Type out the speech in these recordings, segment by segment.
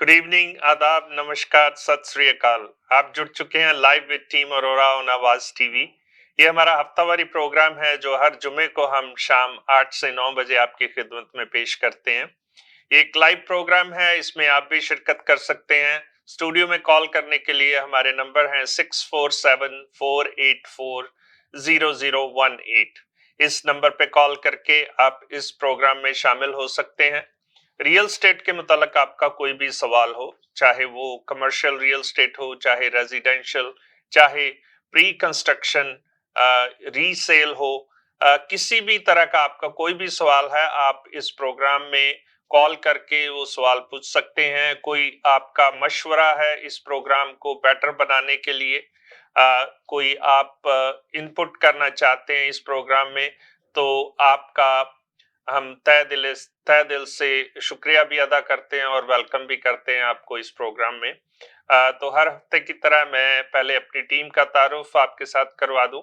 Good evening, आदाब, नमस्कार, सत श्री अकाल। आप जुड़ चुके हैं live with team Arora on आवाज टीवी। ये हमारा हफ्तावारी प्रोग्राम है जो हर जुमे को हम शाम 8 से 9 बजे आपकी खिदमत में पेश करते हैं। ये एक लाइव प्रोग्राम है, इसमें आप भी शिरकत कर सकते हैं। स्टूडियो में कॉल करने के लिए हमारे नंबर हैं 6474840018। इस नंबर पे कॉल करके आप इस प्रोग्राम में शामिल हो सकते हैं। रियल स्टेट के मुतालिक आपका कोई भी सवाल हो, चाहे वो कमर्शियल रियल स्टेट हो, चाहे रेजिडेंशियल, चाहे प्री कंस्ट्रक्शन, रीसेल हो, किसी भी तरह का आपका कोई भी सवाल है, आप इस प्रोग्राम में कॉल करके वो सवाल पूछ सकते हैं। कोई आपका मशवरा है इस प्रोग्राम को बेटर बनाने के लिए, कोई आप इनपुट करना चाहते हैं इस प्रोग्राम में, तो आपका हम तय दिल से शुक्रिया भी अदा करते हैं और वेलकम भी करते हैं आपको इस प्रोग्राम में। तो हर हफ्ते की तरह मैं पहले अपनी टीम का तारुफ आपके साथ करवा दूं।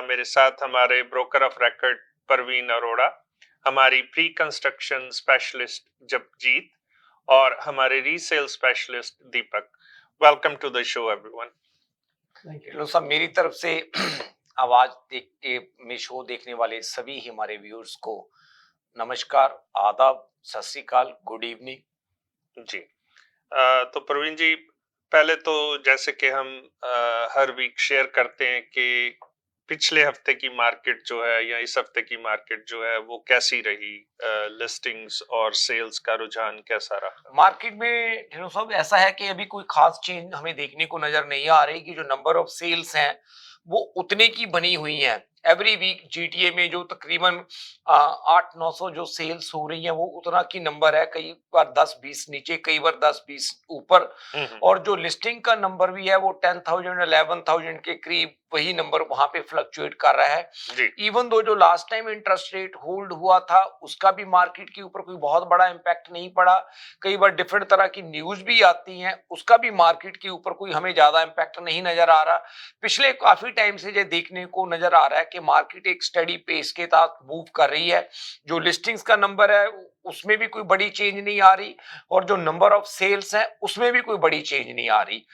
मेरे साथ हमारे broker of record Parveen Arora, हमारी प्री कंस्ट्रक्शन स्पेशलिस्ट जपजीत और हमारे resale specialist Deepak. Welcome to the show everyone. लो सब मेरी तरफ से आवाज देख के में शो देखने वाले सभी हमारे व्यूअर्स को नमस्कार, आदाब, सत श्री अकाल, गुड इवनिंग जी, तो प्रवीण जी, पहले तो जैसे कि हम हर वीक शेयर करते हैं कि पिछले हफ्ते की मार्केट जो है या इस हफ्ते की मार्केट जो है वो कैसी रही, लिस्टिंग्स और सेल्स का रुझान कैसा रहा। मार्केट में ढेरों सब ऐसा है कि अभी कोई खास चेंज हमें देखने को नजर नहीं आ रही कि जो नंबर ऑफ सेल्स हैं वो उतने की बनी हुई हैं। एवरी वीक जीटीए में जो तकरीबन 800-900 जो सेल्स हो रही हैं वो उतना की नंबर है, कई बार 10-20 नीचे, कई बार 10-20 ऊपर। और जो लिस्टिंग का नंबर भी है वो 10,000 11,000 के करीब वही नंबर वहां पे फ्लक्चुएट कर रहा है। इवन दो जो last time interest rate hold हुआ था उसका भी मार्केट के ऊपर कोई बहुत बड़ा इंपैक्ट नहीं पड़ा। कई बार डिफरेंट तरह की न्यूज भी आती हैं, उसका भी मार्केट के ऊपर कोई हमें ज्यादा इंपैक्ट नहीं नजर आ रहा। पिछले काफी टाइम से ये देखने को नजर आ रहा है कि मार्केट एक स्टडी पेस के साथ मूव कर रही है। जो लिस्टिंग्स का नंबर है उसमें भी कोई बड़ी चेंज नहीं आ रही और जो नंबर ऑफ सेल्स है उसमें भी कोई बड़ी चेंज नहीं आ रही।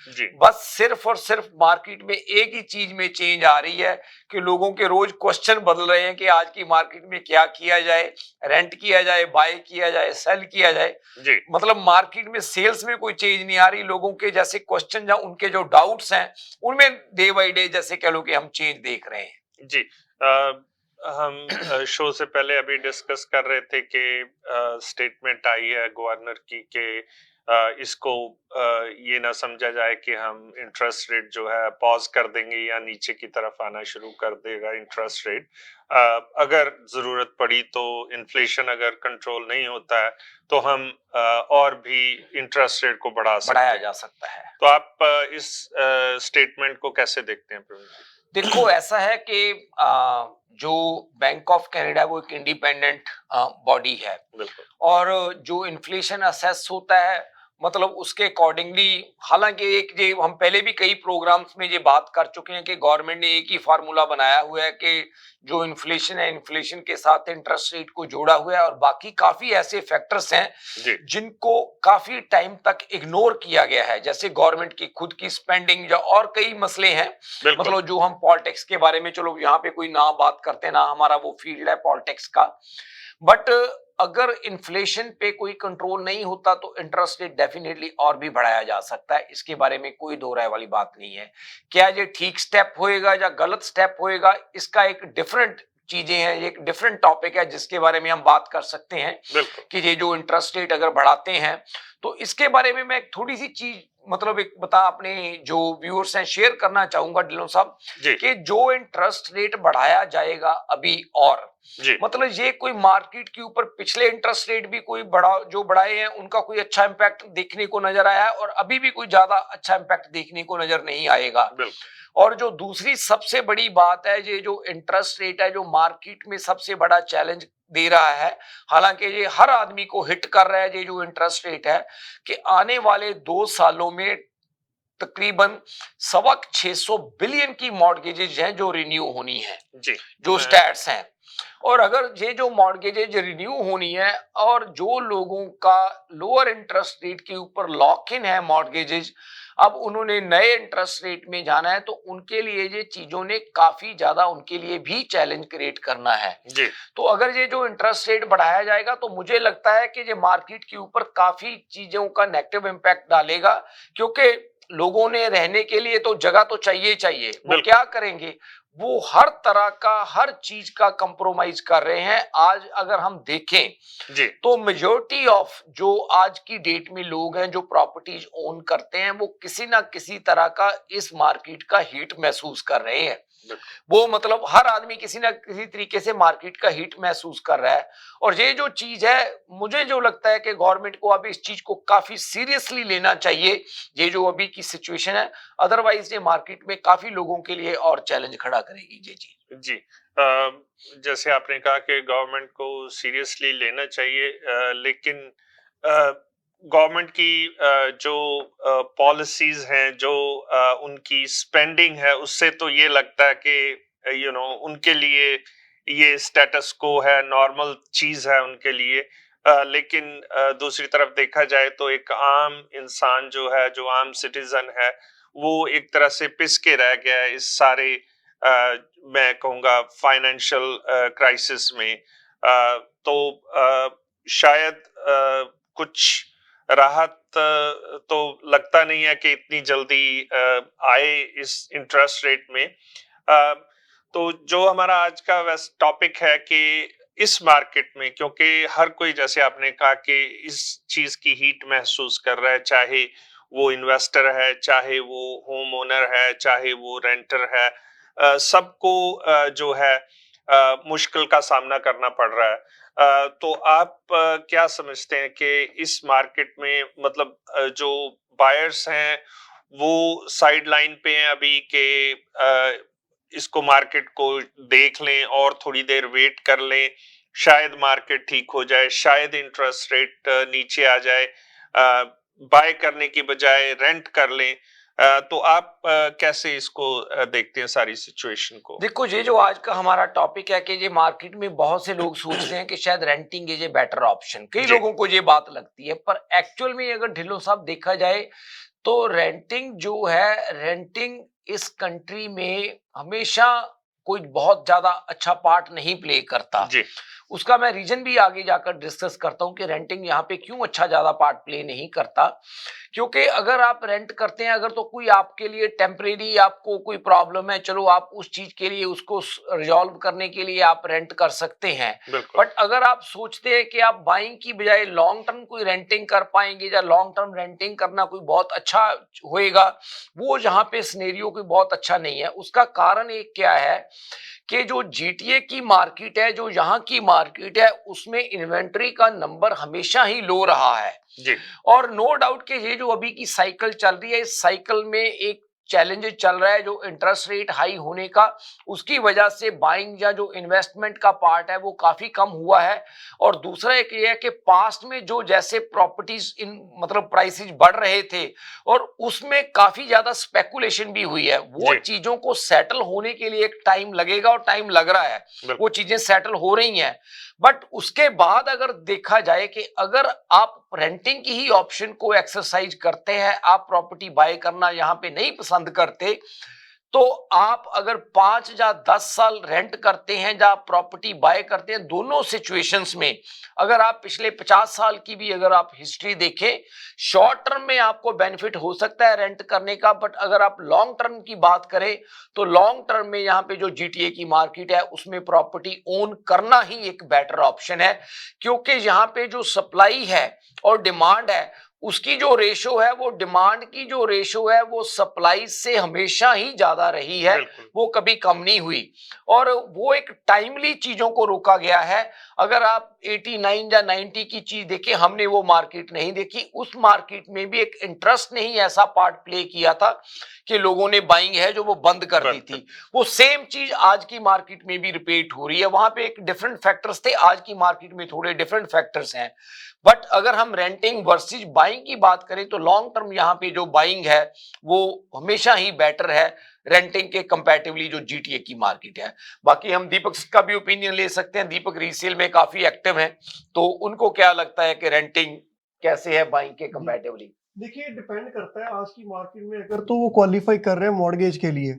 बस सिर्फ और सिर्फ मार्केट में एक ही चीज में चेंज आ रही है कि लोगों के रोज क्वेश्चन बदल रहे हैं कि आज की मार्केट में क्या किया जाए, रेंट किया जाए, बाय किया जाए, सेल किया जाए। मतलब मार्केट में सेल्स में कोई चेंज नहीं आ रही, लोगों के जैसे क्वेश्चन या उनके जो डाउट्स हैं उनमें डे बाय डे जैसे कह लो कि हम चेंज देख रहे हैं। जी, हम शो से पहले अभी डिस्कस कर रहे थे कि स्टेटमेंट आई है गवर्नर की कि इसको ये ना समझा जाए कि हम इंटरेस्ट रेट जो है पॉज कर देंगे या नीचे की तरफ आना शुरू कर देगा इंटरेस्ट रेट। अगर जरूरत पड़ी तो इन्फ्लेशन अगर कंट्रोल नहीं होता है तो हम और भी इंटरेस्ट रेट को बढ़ाया जा सकता है। तो आप इस स्टेटमेंट को कैसे देखते हैं प्रवीण जी? देखो ऐसा है कि जो बैंक ऑफ कनाडा वो एक इंडिपेंडेंट बॉडी है और जो इन्फ्लेशन असेस होता है मतलब उसके अकॉर्डिंगली, हालांकि एक ये हम पहले भी कई प्रोग्राम्स में ये बात कर चुके हैं कि गवर्नमेंट ने एक ही फार्मूला बनाया हुआ है कि जो इन्फ्लेशन है इन्फ्लेशन के साथ इंटरेस्ट रेट को जोड़ा हुआ है और बाकी काफी ऐसे फैक्टर्स हैं जिनको काफी टाइम तक इग्नोर किया गया है, जैसे गवर्नमेंट की खुद की स्पेंडिंग या और कई मसले हैं। मतलब जो हम पॉलिटिक्स के बारे में, चलो यहाँ पे कोई ना बात करते ना, हमारा वो फील्ड है पॉलिटिक्स का, बट अगर इन्फ्लेशन पे कोई कंट्रोल नहीं होता तो इंटरेस्ट रेट डेफिनेटली और भी बढ़ाया जा सकता है, इसके बारे में कोई दो राय वाली बात नहीं है। क्या ये ठीक स्टेप होएगा या गलत स्टेप होएगा, इसका एक डिफरेंट चीजें हैं, एक डिफरेंट टॉपिक है जिसके बारे में हम बात कर सकते हैं कि ये जो इंटरेस्ट रेट अगर बढ़ाते हैं तो इसके बारे में मैं थोड़ी सी चीज मतलब एक बता अपने जो व्यूअर्स हैं शेयर करना चाहूंगा ढिल्लों साहब कि जो इंटरेस्ट रेट बढ़ाया जाएगा अभी और मतलब ये कोई मार्केट के ऊपर पिछले इंटरेस्ट रेट भी कोई बड़ा जो बढ़ाए हैं उनका कोई अच्छा इंपैक्ट देखने को नजर आया है और अभी भी कोई ज्यादा अच्छा इंपैक्ट देखने को नजर नहीं आएगा। और जो दूसरी सबसे बड़ी बात है, ये जो इंटरेस्ट रेट है जो मार्केट में सबसे बड़ा चैलेंज दे रहा है, हालांकि ये हर आदमी को हिट कर रहा है, ये जो इंटरेस्ट रेट है कि आने वाले 2 सालों में तकरीबन 625 बिलियन की मॉर्गेजेज हैं जो रिन्यू होनी है। जो स्टैट्स हैं और अगर ये जो मॉर्गेजेज रिन्यू होनी है और जो लोगों का लोअर इंटरेस्ट रेट के ऊपर लॉक इन है मॉर्गेजेज, अब उन्होंने नए इंटरेस्ट रेट में जाना है, तो उनके लिए ये चीजों ने काफी ज्यादा उनके लिए भी चैलेंज क्रिएट करना है जी। तो अगर ये जो इंटरेस्ट रेट बढ़ाया जाएगा तो मुझे लगता है कि ये मार्केट के ऊपर काफी चीजों का नेगेटिव इम्पैक्ट डालेगा, क्योंकि लोगों ने रहने के लिए तो जगह तो चाहिए ही चाहिए। वो क्या करेंगे, वो हर तरह का हर चीज का कंप्रोमाइज कर रहे हैं। आज अगर हम देखें जी। तो मेजोरिटी ऑफ जो आज की डेट में लोग हैं जो प्रॉपर्टीज ओन करते हैं, वो किसी ना किसी तरह का इस मार्केट का हीट महसूस कर रहे हैं। वो मतलब हर आदमी किसी ना किसी तरीके से मार्केट का हीट महसूस कर रहा है। और ये जो चीज है, मुझे जो लगता है कि गवर्नमेंट को अभी इस चीज को काफी सीरियसली लेना चाहिए, ये जो अभी की सिचुएशन है। अदरवाइज ये मार्केट में काफी लोगों के लिए और चैलेंज खड़ा करेगी ये चीज। जी। जैसे आपने कहा कि गवर्नमेंट को सीरियसली लेना चाहिए, लेकिन गवर्नमेंट की जो पॉलिसीज हैं, जो उनकी स्पेंडिंग है, उससे तो ये लगता है कि उनके लिए ये स्टेटस को है, नॉर्मल चीज है उनके लिए। लेकिन दूसरी तरफ देखा जाए तो एक आम इंसान जो है, जो आम सिटीजन है, वो एक तरह से पिस के रह गया है इस सारे मैं कहूँगा फाइनेंशियल क्राइसिस में। तो शायद कुछ राहत तो लगता नहीं है कि इतनी जल्दी आए इस इंटरेस्ट रेट में। तो जो हमारा आज का वैसे टॉपिक है कि इस मार्केट में, क्योंकि हर कोई, जैसे आपने कहा, कि इस चीज की हीट महसूस कर रहा है, चाहे वो इन्वेस्टर है, चाहे वो होम ओनर है, चाहे वो रेंटर है, सबको जो है मुश्किल का सामना करना पड़ रहा है। तो आप क्या समझते हैं कि इस मार्केट में, मतलब जो बायर्स हैं वो साइड लाइन पे हैं अभी, के इसको मार्केट को देख लें और थोड़ी देर वेट कर लें, शायद मार्केट ठीक हो जाए, शायद इंटरेस्ट रेट नीचे आ जाए, बाय करने की बजाय रेंट कर लें? तो आप कैसे इसको देखते हैं सारी सिचुएशन को? देखो, ये जो आज का हमारा टॉपिक है कि ये मार्केट में बहुत से लोग सोचते हैं कि शायद renting is a better option, कई जी। लोगों को ये बात लगती है, पर एक्चुअल में अगर ढिल्लो साहब देखा जाए तो रेंटिंग जो है, रेंटिंग इस कंट्री में हमेशा कोई बहुत ज्यादा अच्छा पार्ट नहीं प्ले करता। जी। उसका मैं रीजन भी आगे जाकर डिस्कस करता हूं कि रेंटिंग यहाँ पे क्यों अच्छा ज्यादा पार्ट प्ले नहीं करता। क्योंकि अगर आप रेंट करते हैं, अगर तो कोई आपके लिए टेम्परेरी आपको कोई प्रॉब्लम है, चलो आप उस चीज के लिए उसको रिजॉल्व करने के लिए आप रेंट कर सकते हैं। बिल्कुल। बट अगर आप सोचते हैं कि आप बाइंग की बजाय लॉन्ग टर्म कोई रेंटिंग कर पाएंगे या लॉन्ग टर्म रेंटिंग करना कोई बहुत अच्छा होएगा, वो यहाँ पे सिनेरियो कोई बहुत अच्छा नहीं है। उसका कारण एक क्या है कि जो जीटीए की मार्केट है, जो यहाँ की मार्केट है, उसमें इन्वेंट्री का नंबर हमेशा ही लो रहा है। जी। और नो डाउट कि ये जो अभी की साइकिल चल रही है, इस साइकिल में एक चैलेंज चल रहा है जो इंटरेस्ट रेट हाई होने का, उसकी वजह से बाइंग या जो इन्वेस्टमेंट का पार्ट है वो काफी कम हुआ है। और दूसरा एक ये है कि पास्ट में जो जैसे प्रॉपर्टीज इन मतलब प्राइसेस बढ़ रहे थे और उसमें काफी ज्यादा स्पेकुलेशन भी हुई है, वो जी। चीजों को सेटल होने के लिए एक टाइम लगेगा और टाइम लग रहा है। वो चीजें सेटल हो रही हैं। बट उसके बाद अगर देखा जाए कि अगर आप रेंटिंग की ही ऑप्शन को एक्सरसाइज करते हैं, आप प्रॉपर्टी बाय करना यहां पे नहीं पसंद करते, तो आप अगर 5 या 10 साल रेंट करते हैं या प्रॉपर्टी बाय करते हैं, दोनों सिचुएशंस में अगर आप पिछले 50 साल की भी अगर आप हिस्ट्री देखें, शॉर्ट टर्म में आपको बेनिफिट हो सकता है रेंट करने का। बट अगर आप लॉन्ग टर्म की बात करें तो लॉन्ग टर्म में यहाँ पे जो जीटीए की मार्केट है उसमें प्रॉपर्टी ओन करना ही एक बेटर ऑप्शन है। क्योंकि यहाँ पे जो सप्लाई है और डिमांड है, उसकी जो रेशो है, वो डिमांड की जो रेशो है वो सप्लाई से हमेशा ही ज्यादा रही है, वो कभी कम नहीं हुई। और वो एक टाइमली चीजों को रोका गया है। अगर आप 89 या 90 की चीज देखें, हमने वो मार्केट नहीं देखी। उस मार्केट में भी एक इंटरेस्ट ने ही ऐसा पार्ट प्ले किया था कि लोगों ने बाइंग है जो वो बंद कर दी थी। वो सेम चीज आज की मार्केट में भी रिपीट हो रही है। वहां पे एक डिफरेंट फैक्टर्स थे, आज की मार्केट में थोड़े डिफरेंट फैक्टर्स हैं। बट अगर हम रेंटिंग वर्सेस बाइंग की बात करें तो लॉन्ग टर्म यहाँ पे जो बाइंग है वो हमेशा ही बेटर है। रेंटिंग के कंपैरेटिवली जो जीटीए की मार्केट है। बाकी हम दीपक का भी ओपिनियन ले सकते हैं, दीपक रीसेल में काफी एक्टिव हैं, तो उनको क्या लगता है कि रेंटिंग कैसे है बाइंग के कंपैरेटिवली? देखिए डिपेंड करता है आज की मार्केट में, अगर तो वो क्वालिफाई कर रहे हैं मॉर्गेज के लिए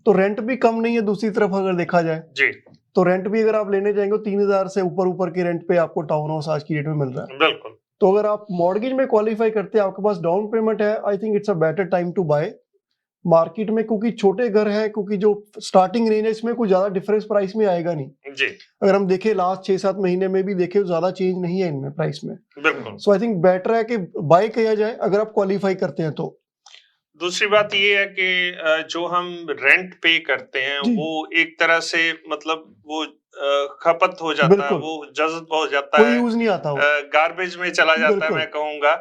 तो रेंट भी कम नहीं है। दूसरी तरफ अगर देखा जाए जी तो रेंट भी अगर आप लेने जाएंगे 3,000 से ऊपर के रेंट पे आपको टाउन हाउस आज की डेट में मिल रहा है। बिल्कुल। तो अगर आप मॉर्गेज में क्वालिफाई करते हैं, आपके पास डाउन पेमेंट है, I think it's a better time to buy market में, क्योंकि छोटे घर है, क्योंकि जो स्टार्टिंग रेंज है इसमें कोई ज्यादा डिफरेंस प्राइस में आएगा नहीं। जी अगर हम देखें लास्ट 6-7 महीने में भी देखें तो ज्यादा चेंज नहीं है इनमें प्राइस में। बिल्कुल। सो आई थिंक बेटर है कि बाय किया जाए अगर आप क्वालिफाई करते हैं तो। दूसरी बात ये है कि जो हम रेंट पे करते हैं जी। वो एक तरह से मतलब वो खपत हो जाता है, बिल्कुल। वो जज़्ब हो जाता कोई है, यूज नहीं आता वो। गार्बेज में चला जाता है बिल्कुल। मैं कहूँगा।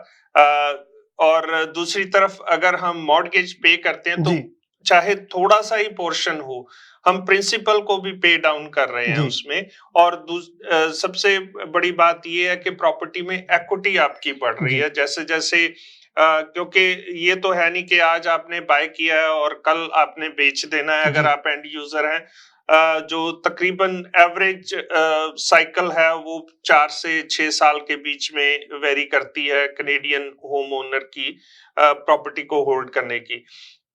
और दूसरी तरफ अगर हम मॉर्टगेज पे करते हैं तो जी चाहे थोड़ा सा ही पोर्शन हो, हम प्रिंसिपल को भी पे डाउन कर रहे हैं जी उसमें। और सबसे बड़ी बात ये है कि प्रॉपर्टी में इक्विटी आपकी बढ़ रही जी है जैसे-जैसे क्योंकि ये तो है नहीं कि आज आपने बाय किया है और कल आपने बेच देना है अगर जी आप एंड यूजर हैं। जो तकरीबन एवरेज साइकिल है वो 4 से 6 साल के बीच में वेरी करती है कनेडियन होम ओनर की प्रॉपर्टी को होल्ड करने की।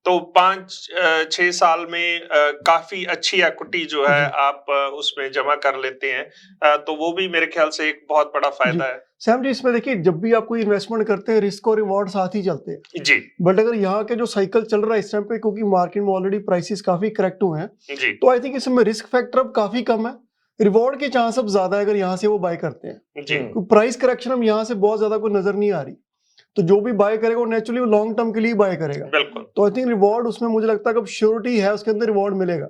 तो 5-6 साल में काफी अच्छी इक्विटी जो है जी आप उसमें जमा कर लेते हैं। तो वो भी मेरे ख्याल से एक बहुत बड़ा जी फायदा है। सैम जी, इसमें देखिए जब भी आप कोई इन्वेस्टमेंट करते हैं रिस्क और रिवॉर्ड साथ ही चलते हैं। जी बट अगर यहाँ के जो साइकिल चल रहा है इस टाइम पे, क्योंकि मार्केट में ऑलरेडी प्राइसेस काफी करेक्ट हुए हैं, जी तो आई थिंक इसमें रिस्क फैक्टर अब काफी कम है, रिवॉर्ड के चांस अब ज्यादा है अगर यहाँ से वो बाय करते हैं। जी तो प्राइस करेक्शन अब यहाँ से बहुत ज्यादा कोई नजर नहीं आ रही, तो जो भी बाय करेगा वो नेचुरली वो लॉन्ग टर्म के लिए बाय करेगा। बिल्कुल। तो आई थिंक रिवॉर्ड उसमें मुझे लगता है कि अब श्योरिटी है, उसके अंदर रिवॉर्ड मिलेगा।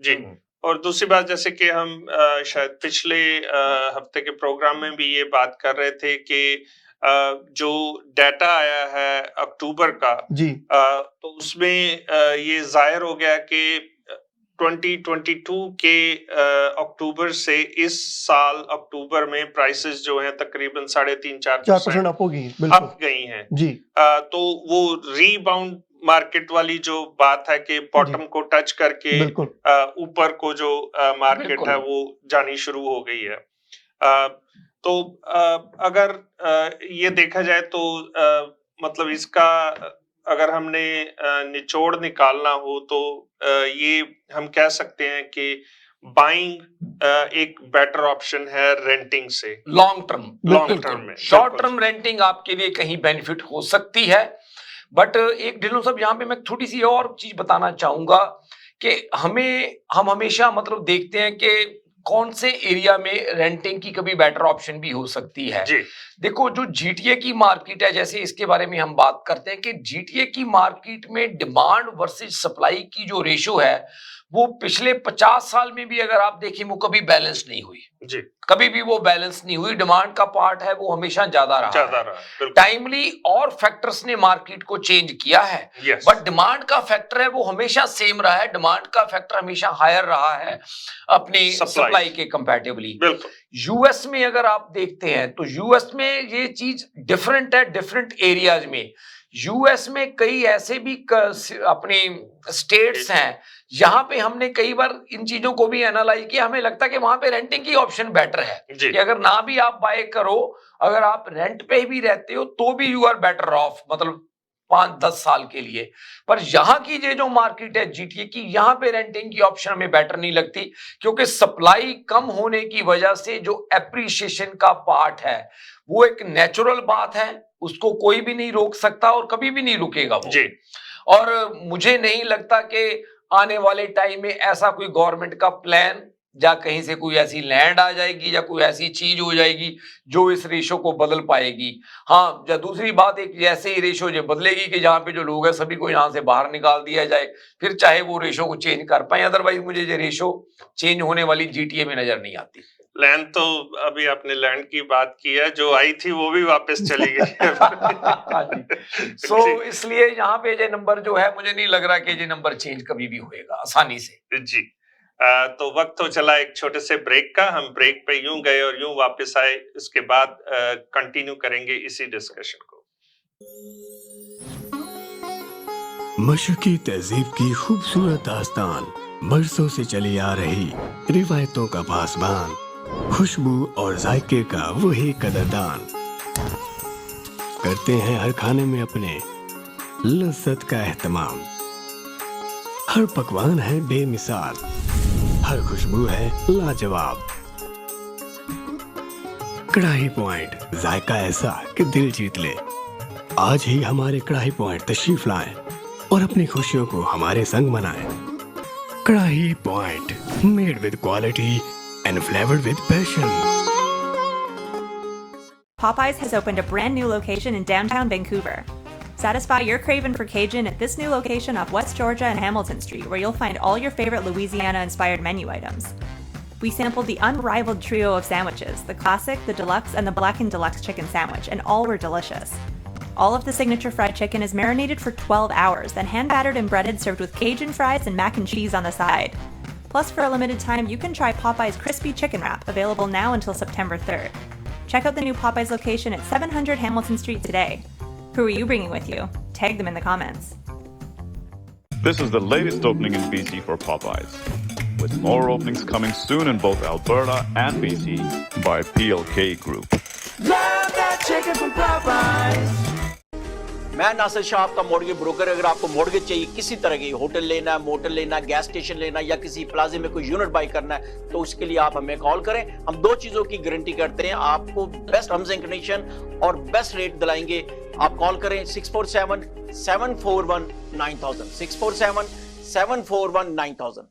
जी और दूसरी बात जैसे कि हम शायद पिछले हफ्ते के प्रोग्राम में भी ये बात कर रहे थे कि जो डाटा आया है अक्टूबर का, जी तो उसमें ये जाहिर हो गया कि 2022 के अक्टूबर से इस साल अक्टूबर में प्राइसेस जो हैं तकरीबन 3.5-4% 4% अप होगी, बिल्कुल अप गई हैं। जी तो वो रीबाउंड मार्केट वाली जो बात है कि बॉटम को टच करके बिल्कुल ऊपर को जो मार्केट बिल्कुल। है वो जानी शुरू हो गई है। तो अगर ये देखा जाए तो मतलब इसका अगर हमने निचोड़ निकालना हो तो ये हम कह सकते हैं कि बाइंग एक बेटर ऑप्शन है रेंटिंग से लॉन्ग टर्म, लॉन्ग टर्म में। शॉर्ट बिल्कुल। टर्म रेंटिंग आपके लिए कहीं बेनिफिट हो सकती है, बट एक ढिल्लों साहब यहाँ पे मैं थोड़ी सी और चीज बताना चाहूंगा कि हम हमेशा मतलब देखते हैं कि कौन से एरिया में रेंटिंग की कभी बेटर ऑप्शन भी हो सकती है। जी देखो जो जीटीए की मार्केट है, जैसे इसके बारे में हम बात करते हैं कि जीटीए की मार्केट में डिमांड वर्सेस सप्लाई की जो रेशो है वो पिछले 50 साल में भी अगर आप देखें वो कभी बैलेंस नहीं हुई, जी कभी भी वो बैलेंस नहीं हुई। डिमांड का पार्ट है वो हमेशा ज्यादा रहा ज्यादा है। रहा बिल्कुल। टाइमली और फैक्टर्स ने मार्केट को चेंज किया है, यस बट डिमांड का फैक्टर है वो हमेशा सेम रहा है। डिमांड का फैक्टर हमेशा हायर रहा है अपनी सप्लाई के कंपैरेटिवली। बिल्कुल। यूएस में अगर आप देखते हैं तो यूएस में ये चीज डिफरेंट है डिफरेंट एरियाज में। यूएस में कई ऐसे भी अपने स्टेट्स हैं जहां पे हमने कई बार इन चीजों को भी एनालाइज किया, हमें लगता है कि वहां पे रेंटिंग की ऑप्शन बेटर है जी कि अगर ना भी आप बाय करो, अगर आप रेंट पे भी रहते हो तो भी यू आर बेटर ऑफ, मतलब 5-10 साल के लिए। पर यहाँ की ये जो मार्केट है जीटीए की, यहाँ पे रेंटिंग की ऑप्शन हमें बेटर नहीं लगती, क्योंकि सप्लाई कम होने की वजह से जो एप्रिसिएशन का पार्ट है वो एक नेचुरल बात है, उसको कोई भी नहीं रोक सकता और कभी भी नहीं रुकेगा वो। जी और मुझे नहीं लगता कि आने वाले टाइम में ऐसा कोई गवर्नमेंट का प्लान या कहीं से कोई ऐसी लैंड आ जाएगी या कोई ऐसी चीज हो जाएगी जो इस रेशो को बदल पाएगी। हाँ, या दूसरी बात एक ऐसे ही रेशो जो बदलेगी कि जहाँ पे जो लोग हैं सभी को यहाँ से बाहर निकाल दिया जाए, फिर चाहे वो रेशो को चेंज कर पाए। अदरवाइज मुझे ये रेशो चेंज होने वाली जीटीए में नजर नहीं आती। लैंड तो अभी आपने लैंड की बात की है, जो आई थी वो भी वापस चली गई सो इसलिए यहाँ पे ये नंबर जो है मुझे नहीं लग रहा कि ये नंबर चेंज कभी भी होएगा आसानी से। जी तो वक्त हो चला एक छोटे से ब्रेक का। हम ब्रेक पे यूं गए और यूं वापस आए, इसके बाद कंटिन्यू करेंगे इसी डिस्कशन को। मशरकी तहजीब की खूबसूरत दास्तान, बरसों से चली आ रही रिवायतों का पासबान, खुशबू और जायके का वही कदरदान, करते हैं हर खाने में अपने लज्जत का एहतमाम। हर पकवान है बेमिसाल, हर खुशबू है लाजवाब। कढ़ाई पॉइंट, जायका ऐसा कि दिल जीत ले। आज ही हमारे कढ़ाई पॉइंट तशरीफ लाएं और अपनी खुशियों को हमारे संग मनाएं। कढ़ाई point, made with quality and flavored with passion. Popeyes has opened a brand new location in downtown Vancouver. Satisfy your craving for Cajun at this new location off West Georgia and Hamilton Street, where you'll find all your favorite Louisiana-inspired menu items. We sampled the unrivaled trio of sandwiches, the classic, the deluxe, and the blackened deluxe chicken sandwich, and all were delicious. All of the signature fried chicken is marinated for 12 hours, then hand-battered and breaded, served with Cajun fries and mac and cheese on the side. Plus, for a limited time, you can try Popeye's Crispy Chicken Wrap, available now until September 3rd. Check out the new Popeye's location at 700 Hamilton Street today. Who are you bringing with you? Tag them in the comments. This is the latest opening in BC for Popeyes, with more openings coming soon in both Alberta and BC by PLK Group. Love that chicken from Popeyes. मैं नासिर शाह आपका mortgage broker. अगर आपको mortgage चाहिए किसी तरह की, hotel लेना है, मोटल लेना है, गैस स्टेशन लेना है या किसी प्लाजे में कोई यूनिट बाई करना है, तो उसके लिए आप हमें कॉल करें। हम दो चीजों की गारंटी करते हैं, आपको बेस्ट टर्म्स एंड कंडीशन और बेस्ट रेट दिलाएंगे। आप कॉल करें 647-741-9000, 647-741-9000।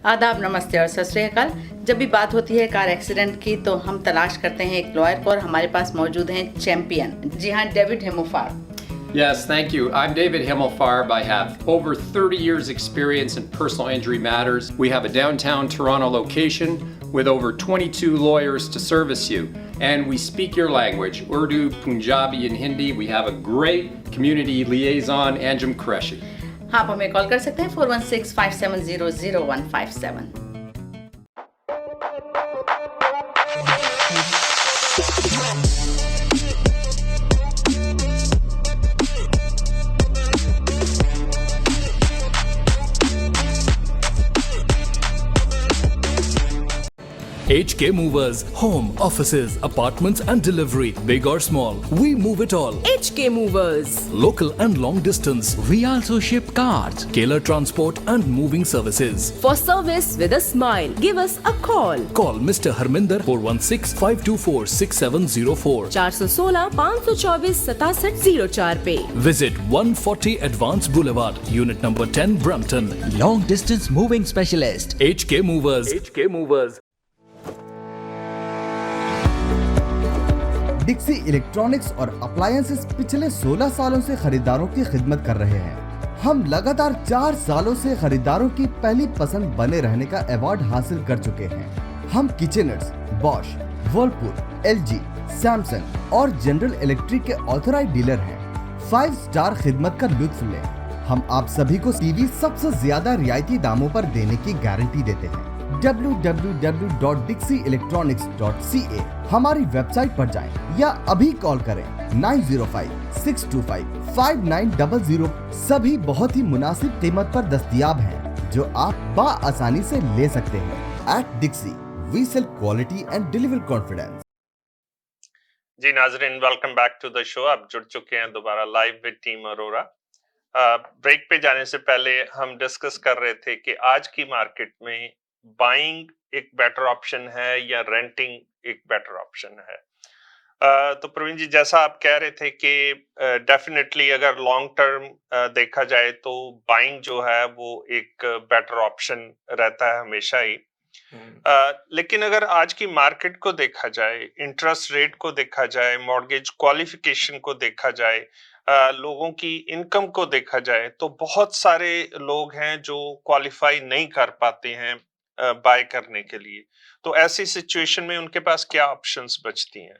आदाब, नमस्ते और सत श्री अकाल। जब भी बात होती है कार एक्सीडेंट की तो हम तलाश करते हैं एक लॉयर को, और हमारे पास मौजूद हैं चैंपियन। जी हाँ, David हेमोफार। Yes, thank you. I'm David Himmelfarb. I have over 30 years experience in personal injury matters. We have a downtown Toronto location with over 22 lawyers to service you. And we speak your language, Urdu, Punjabi and Hindi. We have a great community liaison, Anjum Qureshi. हाँ, आप हमें call कर सकते हैं 416-570-0157। HK Movers, home, offices, apartments and delivery, big or small, we move it all. HK Movers. Local and long distance, we also ship cars, Keller transport and moving services. For service with a smile, give us a call. Call Mr. Harminder 416-524-6704. 416-524-6704 पे. Visit 140 Advanced Boulevard, Unit number 10, Brampton. Long distance moving specialist. HK Movers. HK Movers. Dixie electronics और appliances पिछले 16 सालों से खरीदारों की खिदमत कर रहे हैं। हम लगातार 4 सालों से खरीदारों की पहली पसंद बने रहने का अवार्ड हासिल कर चुके हैं। हम किचनर्स, बॉश, वर्लपूल, एलजी, सैमसंग और जनरल इलेक्ट्रिक के ऑथराइज्ड डीलर हैं। 5 स्टार खिदमत का लुत्फ लें। हम आप सभी को टीवी सबसे ज्यादा रियायती दामों पर देने की गारंटी देते हैं। www.dixieelectronics.ca हमारी वेबसाइट पर जाएं या अभी कॉल करें 905-625-5900। सभी बहुत ही मुनासिब कीमत पर दस्तयाब हैं, जो आप बाआसानी से ले सकते हैं। At Dixie, we sell quality and deliver confidence. जी नाजरीन, welcome back to the show. आप जुड़ चुके हैं दोबारा live with team Arora. Break पे जाने से पहले हम डिस्कस कर रहे थे कि आज की मार्केट में बाइंग एक बेटर ऑप्शन है या रेंटिंग एक बेटर ऑप्शन है। तो प्रवीण जी, जैसा आप कह रहे थे कि डेफिनेटली अगर लॉन्ग टर्म देखा जाए तो बाइंग जो है वो एक बेटर ऑप्शन रहता है हमेशा ही। लेकिन अगर आज की मार्केट को देखा जाए, इंटरेस्ट रेट को देखा जाए, मॉर्गेज क्वालिफिकेशन को देखा जाए, लोगों की इनकम को देखा जाए, तो बहुत सारे लोग हैं जो क्वालिफाई नहीं कर पाते हैं बाय करने के लिए, तो ऐसी सिचुएशन में उनके पास क्या ऑप्शंस बचती हैं?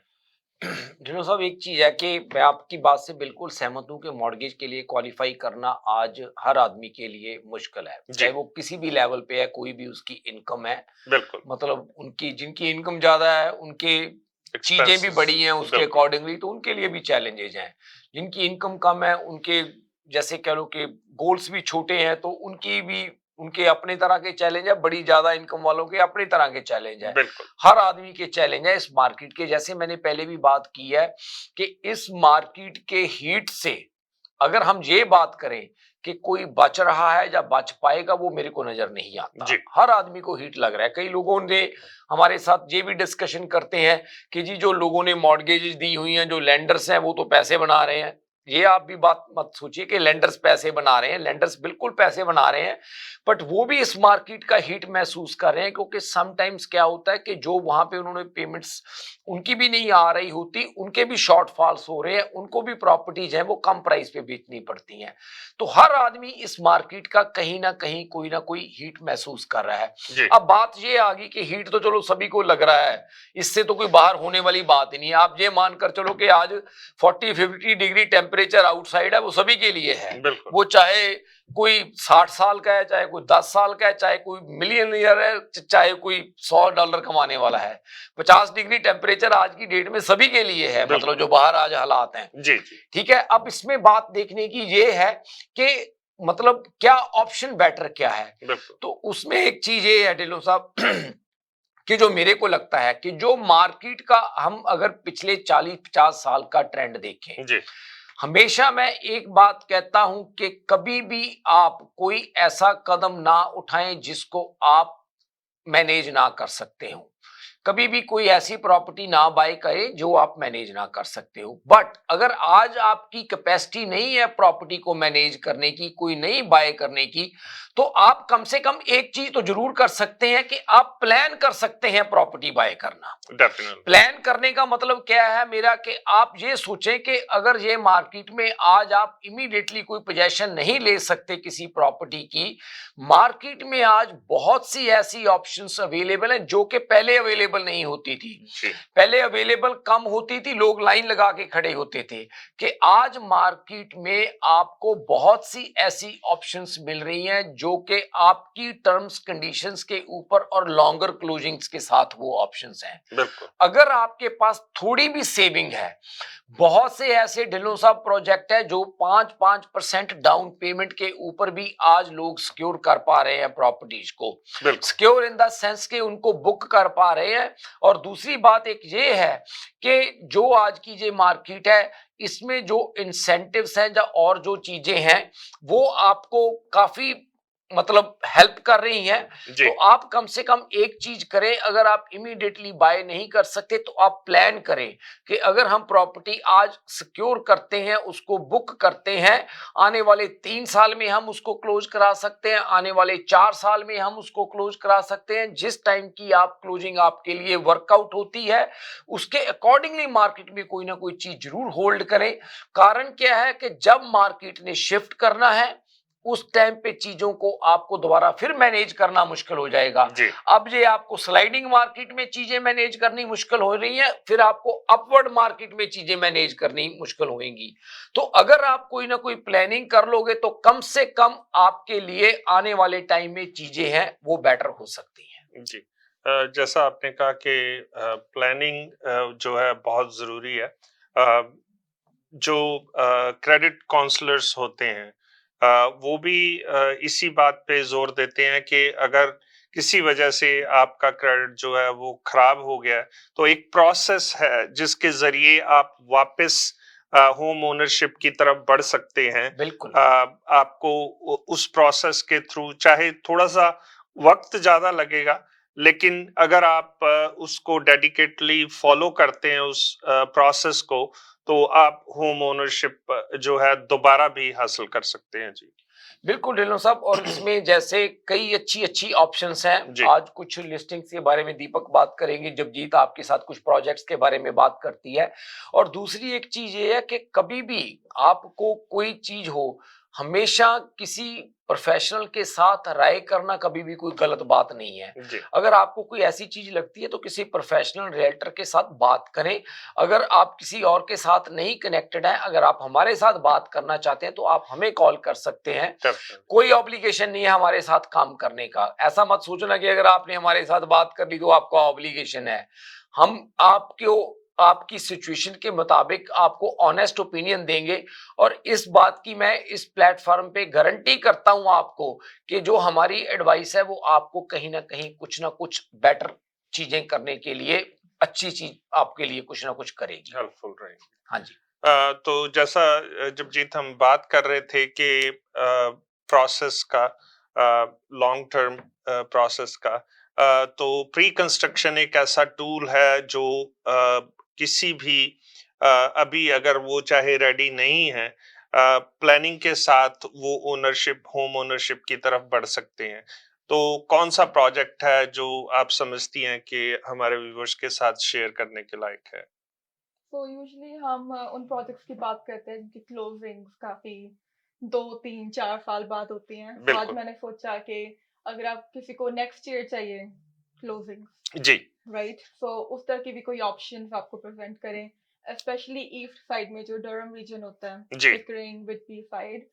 ढिल्लों साहब, एक चीज है कि मैं आपकी बात से बिल्कुल सहमत हूं कि मॉर्गेज के लिए क्वालिफाई करना आज हर आदमी के लिए मुश्किल है, चाहे वो किसी भी लेवल पे है, कोई भी उसकी इनकम है। बिल्कुल। मतलब उनकी जिनकी इनकम ज्यादा है उनके चीजें भी बड़ी हैं उसके अकॉर्डिंगली, तो उनके लिए भी चैलेंजेस हैं। जिनकी इनकम कम है उनके जैसे कह लो कि गोल्स भी छोटे हैं, तो उनकी भी उनके अपने तरह के चैलेंज है, बड़ी ज्यादा इनकम वालों के अपने तरह के चैलेंज है। हर आदमी के चैलेंज है इस मार्केट के। जैसे मैंने पहले भी बात की है कि इस मार्केट के हीट से अगर हम ये बात करें कि कोई बच रहा है या बच पाएगा, वो मेरे को नजर नहीं आता। हर आदमी को हीट लग रहा है। कई लोगों ने हमारे साथ ये भी डिस्कशन करते हैं कि जी जो लोगों ने मॉर्गेजेस दी हुई हैं, जो लेंडर्स हैं, वो तो पैसे बना रहे हैं। ये आप भी बात मत सोचिए कि लेंडर्स पैसे बना रहे हैं, लेंडर्स बिल्कुल पैसे बना रहे हैं, बट वो भी इस मार्केट का हीट महसूस कर रहे हैं, क्योंकि समटाइम्स क्या होता है कि जो वहां पे उन्होंने पेमेंट्स उनकी भी नहीं आ रही होती, उनके भी शॉर्टफॉल्स हो रहे हैं, उनको भी प्रॉपर्टीज हैं वो कम प्राइस पे बेचनी पड़ती हैं। तो हर आदमी इस मार्केट का कहीं ना कहीं कोई ना कोई हीट महसूस कर रहा है। अब बात ये आ गई कि हीट तो चलो सभी को लग रहा है, इससे तो कोई बाहर होने वाली बात ही नहीं है। आप ये मानकर चलो कि आज 40-50 डिग्री टेम्परेचर आउटसाइड है, वो सभी के लिए है। वो चाहे कोई 60 साल का है, चाहे कोई 10 साल का है, चाहे कोई मिलियनियर है, चाहे कोई $100 कमाने वाला है। 50 डिग्री टेम्परेचर आज की डेट में सभी के लिए है, मतलब जो बाहर आज हालात हैं। जी ठीक है। अब इसमें बात देखने की ये है कि मतलब क्या ऑप्शन बेटर क्या है। तो उसमें एक चीज ये है ढिल्लों साहब कि जो मेरे को लगता है कि जो मार्केट का हम अगर पिछले 40-50 साल का ट्रेंड देखें, हमेशा मैं एक बात कहता हूं कि कभी भी आप कोई ऐसा कदम ना उठाएं जिसको आप मैनेज ना कर सकते हो। कभी भी कोई ऐसी प्रॉपर्टी ना बाय करें जो आप मैनेज ना कर सकते हो। बट अगर आज आपकी कैपेसिटी नहीं है प्रॉपर्टी को मैनेज करने की, कोई नहीं बाय करने की, तो आप कम से कम एक चीज तो जरूर कर सकते हैं कि आप प्लान कर सकते हैं प्रॉपर्टी बाय करना। प्लान करने का मतलब क्या है मेरा कि आप ये सोचें कि अगर ये मार्केट में आज आप इमीडिएटली कोई पोजीशन नहीं ले सकते किसी प्रॉपर्टी की, मार्केट में आज बहुत सी ऐसी ऑप्शंस अवेलेबल हैं जो कि पहले अवेलेबल नहीं होती थी। पहले अवेलेबल कम होती थी, लोग लाइन लगा के खड़े होते थे, कि आज मार्केट में आपको बहुत सी ऐसी ऑप्शंस मिल रही हैं जो कि आपकी टर्म्स कंडीशंस के ऊपर और लॉन्गर क्लोजिंग्स के साथ वो ऑप्शंस हैं। अगर आपके पास थोड़ी भी सेविंग है, बहुत से ऐसे ढिल्लों साहब प्रोजेक्ट है जो 5% डाउन पेमेंट के ऊपर भी आज लोग सिक्योर कर पा रहे हैं प्रॉपर्टीज को। सिक्योर इन द सेंस के उनको बुक कर पा रहे हैं। और दूसरी बात एक ये है कि जो आज की ये मार्केट है, इसमें जो इंसेंटिव्स हैं और जो चीजें हैं वो आपको काफी मतलब हेल्प कर रही हैं। तो आप कम से कम एक चीज करें, अगर आप इमीडिएटली बाय नहीं कर सकते तो आप प्लान करें कि अगर हम प्रॉपर्टी आज सिक्योर करते हैं, उसको बुक करते हैं, आने वाले 3 साल में हम उसको क्लोज करा सकते हैं, आने वाले 4 साल में हम उसको क्लोज करा सकते हैं। जिस टाइम की आप क्लोजिंग आपके लिए वर्कआउट होती है, उसके अकॉर्डिंगली मार्केट में कोई ना कोई चीज जरूर होल्ड करें। कारण क्या है कि जब मार्केट ने शिफ्ट करना है, उस टाइम पे चीजों को आपको दोबारा फिर मैनेज करना मुश्किल हो जाएगा। अब ये आपको स्लाइडिंग मार्केट में चीजें मैनेज करनी मुश्किल हो रही हैं, फिर आपको अपवर्ड मार्केट में चीजें मैनेज करनी मुश्किल होंगी। तो अगर आप कोई ना कोई प्लानिंग कर लोगे तो कम से कम आपके लिए आने वाले टाइम में चीजें हैं वो बेटर हो सकती हैं। जी, जैसा आपने कहा कि प्लानिंग जो है बहुत जरूरी है। जो क्रेडिट काउंसलर्स होते हैं वो भी इसी बात पे जोर देते हैं कि अगर किसी वजह से आपका क्रेडिट जो है वो खराब हो गया, तो एक प्रोसेस है जिसके जरिए आप वापस होम ओनरशिप की तरफ बढ़ सकते हैं। बिल्कुल। आपको उस प्रोसेस के थ्रू चाहे थोड़ा सा वक्त ज्यादा लगेगा, लेकिन अगर आप उसको डेडिकेटली फॉलो करते हैं उस प्रोसेस को, तो आप होम ओनरशिप जो है दोबारा भी हासिल कर सकते हैं। जी बिल्कुल ढिल्लों साहब। और इसमें जैसे कई अच्छी ऑप्शंस हैं। आज कुछ लिस्टिंग्स के बारे में दीपक बात करेंगे, जबजीत आपके साथ कुछ प्रोजेक्ट्स के बारे में बात करती है। और दूसरी एक चीज ये है कि कभी भी आपको कोई चीज हो, हमेशा किसी प्रोफेशनल के साथ राय करना कभी भी कोई गलत बात नहीं है। जी अगर आपको कोई ऐसी चीज लगती है तो किसी प्रोफेशनल रियल्टर के साथ बात करें। अगर आप किसी और के साथ नहीं कनेक्टेड हैं, अगर आप हमारे साथ बात करना चाहते हैं तो आप हमें कॉल कर सकते हैं। definitely. कोई ऑब्लिगेशन नहीं है हमारे साथ काम करने का। ऐसा मत सोचना कि अगर आपने हमारे साथ बात कर ली तो आपका ऑब्लिगेशन है। हम आपकी सिचुएशन के मुताबिक आपको ऑनेस्ट ओपिनियन देंगे और इस बात की मैं इस प्लेटफॉर्म पे गारंटी करता हूं आपको कि जो हमारी एडवाइस है वो आपको कहीं ना कहीं कुछ ना कुछ बेटर चीजें करने के लिए, अच्छी चीज आपके लिए कुछ ना कुछ करेगी। हेल्पफुल रहेगी। हाँ जी। तो जैसा जगजीत हम बात कर रहे थे कि प्रोसेस का, लॉन्ग टर्म प्रोसेस का, तो प्री कंस्ट्रक्शन एक ऐसा टूल है जो किसी भी अभी अगर वो चाहे रेडी नहीं है, प्लानिंग के साथ वो ओनरशिप, होम ओनरशिप की तरफ बढ़ सकते हैं। तो कौन सा प्रोजेक्ट है जो आप समझती हैं कि हमारे व्यूअर्स के साथ शेयर करने के लायक है? तो यूजुअली हम उन प्रोजेक्ट्स की बात करते हैं जिनकी क्लोजिंग्स काफी 2 3 4 साल बाद होती हैं। तो आज बिल्कुल मैंने सोचा कि अगर आप किसी को नेक्स्ट ईयर चाहिए क्लोजिंग्स, जी राइट, तो उस तरह की भी कोई ऑप्शंस आपको प्रेजेंट करें, स्पेशली ईस्ट साइड में जो डरहम रीजन होता है, जी। Pickering, Whitby side.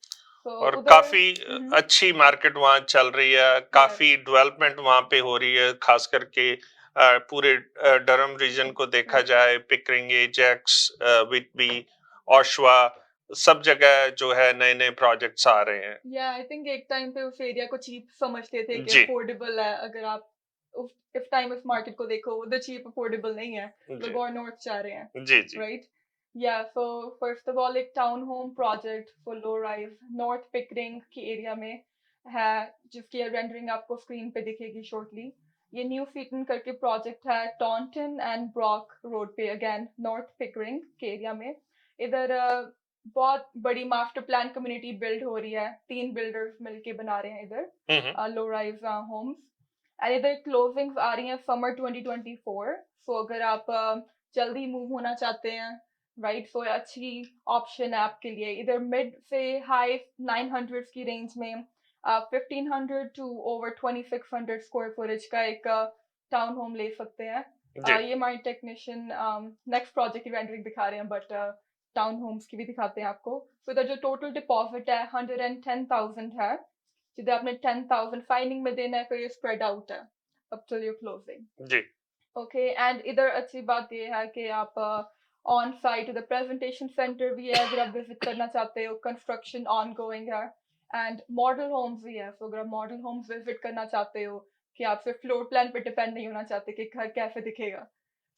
तो और उधर काफी अच्छी मार्केट वहाँ चल रही है, काफी डेवलपमेंट वहाँ पे हो रही है, खास करके पूरे डरहम रीजन को देखा जाए, पिकरिंग, एजेक्स, व्हिटबी, ओशवा, सब जगह जो है नए नए प्रोजेक्ट्स आ रहे हैं। या आई थिंक एक टाइम पे उस एरिया को चीप समझते थे कि जी अफोर्डेबल है। अगर आप इस टाइम उस मार्केट को देखो, उधर चीप अफोर्डेबल नहीं है, जी लोग और नॉर्थ जा रहे हैं, जी जी राइट। या सो फर्स्ट ऑफ ऑल एक town home project for low rise north Pickering की एरिया में है, जिसकी रेंडरिंग आपको स्क्रीन पे दिखेगी शॉर्टली। ये न्यू सीटन करके प्रोजेक्ट है टॉन्टन एंड ब्रॉक रोड पे, अगेन नॉर्थ पिकरिंग के एरिया में। इधर बहुत बड़ी मास्टर प्लान कम्युनिटी बिल्ड हो रही है, 3 बिल्डर्स मिलके बना रहे हैं इधर लो राइज होम्स। एंड इधर क्लोजिंग्स आ रही हैं समर 2024। सो अगर आप जल्दी मूव होना चाहते हैं, राइट, सो अच्छी ऑप्शन है आपके लिए। इधर मिड से हाई 900 की रेंज में 1500 टू ओवर 2600 स्क्वायर फुटेज का एक टाउन होम ले सकते हैं। ये हमारे टेक्नीशियन नेक्स्ट प्रोजेक्ट की रेंडरिंग दिखा रहे हैं, बट टाउन होम्स की भी दिखाते हैं आपको। तो इधर जो टोटल डिपॉजिट है 110,000 है, जिधर आपने 10,000 फाइनिंग में देना है, फिर ये स्प्रेड आउट है अप टिल योर क्लोजिंग। जी ओके, एंड इधर अच्छी बात ये है कि आप ऑन साइट इधर प्रेजेंटेशन सेंटर भी है अगर आप विजिट करना चाहते हो, कंस्ट्रक्शन ऑन गोइंग है, एंड मॉडल होम्स भी है। तो अगर आप मॉडल होम्स विजिट करना चाहते हो कि आप सिर्फ फ्लोर प्लान पे डिपेंड नहीं होना चाहते कि घर कैसे दिखेगा,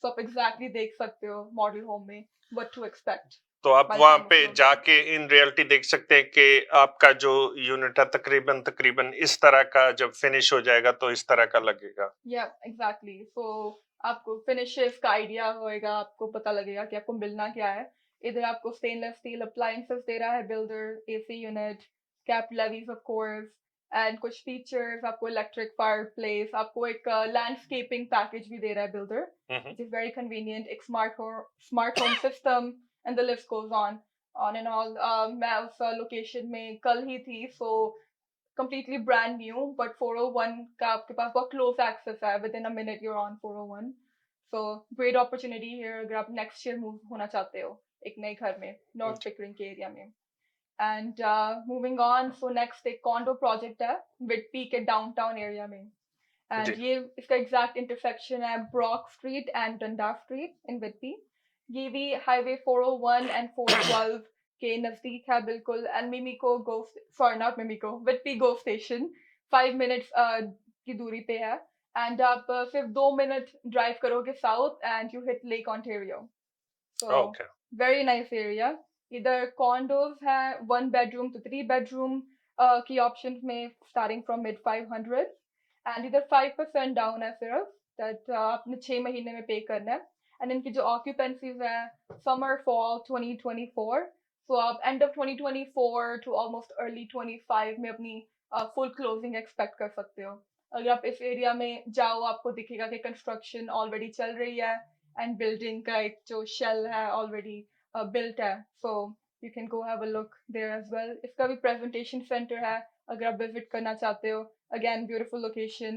तो आप एग्जैक्टली देख सकते हो मॉडल होम में व्हाट टू एक्सपेक्ट। तो आप वहां पे जाके इन रियलिटी देख सकते हैं कि आपका जो यूनिट है तकरीबन तकरीबन इस तरह का जब फिनिश हो जाएगा तो इस तरह का लगेगा। या एग्जैक्टली, सो आपको फिनिशेस का आइडिया होएगा, आपको पता लगेगा कि आपको मिलना क्या है। इधर आपको स्टेनलेस स्टील अप्लायंसेस दे रहा है builder, AC unit, cap levies of course, and कुछ फीचर्स आपको इलेक्ट्रिक फायरप्लेस, आपको एक लैंडस्केपिंग पैकेज भी दे रहा है builder, which is very convenient, एक smart home system, and the list goes on and all. मैं उस लोकेशन में कल ही थी, सो completely brand new, but 401 का आपके पास बहुत close access है, within a minute you're on 401, so great opportunity here अगर आप next year move होना चाहते हो एक नए घर में North Pickering के एरिया में। and moving on, so next एक condo project है Whitby के downtown area में, and ये इसका exact intersection है Brock Street and Dundas Street in Whitby। ये भी highway 401 and 412 के नजदीक है बिल्कुल, and Mimico GO, sorry not Mimico, Whitby GO station 5 minutes की दूरी पे है। एंड आप सिर्फ 2 मिनट ड्राइव करोगे south and you hit lake Ontario. So very nice area. इधर कॉन्डोज है 1 बेडरूम to 3 बेडरूम की ऑप्शन में स्टार्टिंग फ्रॉम मिड 500, एंड इधर 5% डाउन है सिर्फ, दैट आपने 6 महीने में पे करना है। एंड इनकी जो ऑक्यूपेंसीज है समर फॉल 2024, तो आप end of 2024 to almost early 25 में अपनी फुल क्लोजिंग एक्सपेक्ट कर सकते हो। अगर आप इस एरिया में जाओ आपको दिखेगा कि कंस्ट्रक्शन ऑलरेडी चल रही है एंड बिल्डिंग का एक जो शेल है ऑलरेडी बिल्ट है। सो you can go have a look there as well. इसका भी presentation center है, अगर आप visit करना चाहते हो. Again, beautiful location,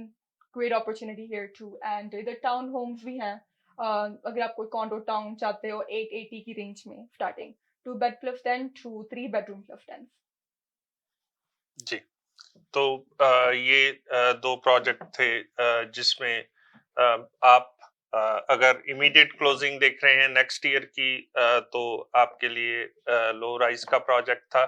great opportunity here too. And इधर town homes भी हैं. अगर आप कोई condo town चाहते हो 880 की range में starting 2 bed plus 10 to 3 bedroom plus 10. जी, तो ये दो प्रोजेक्ट थे जिसमें आप अगर इमीडिएट क्लोजिंग देख रहे हैं नेक्स्ट ईयर की तो आपके लिए लो राइज का प्रोजेक्ट था,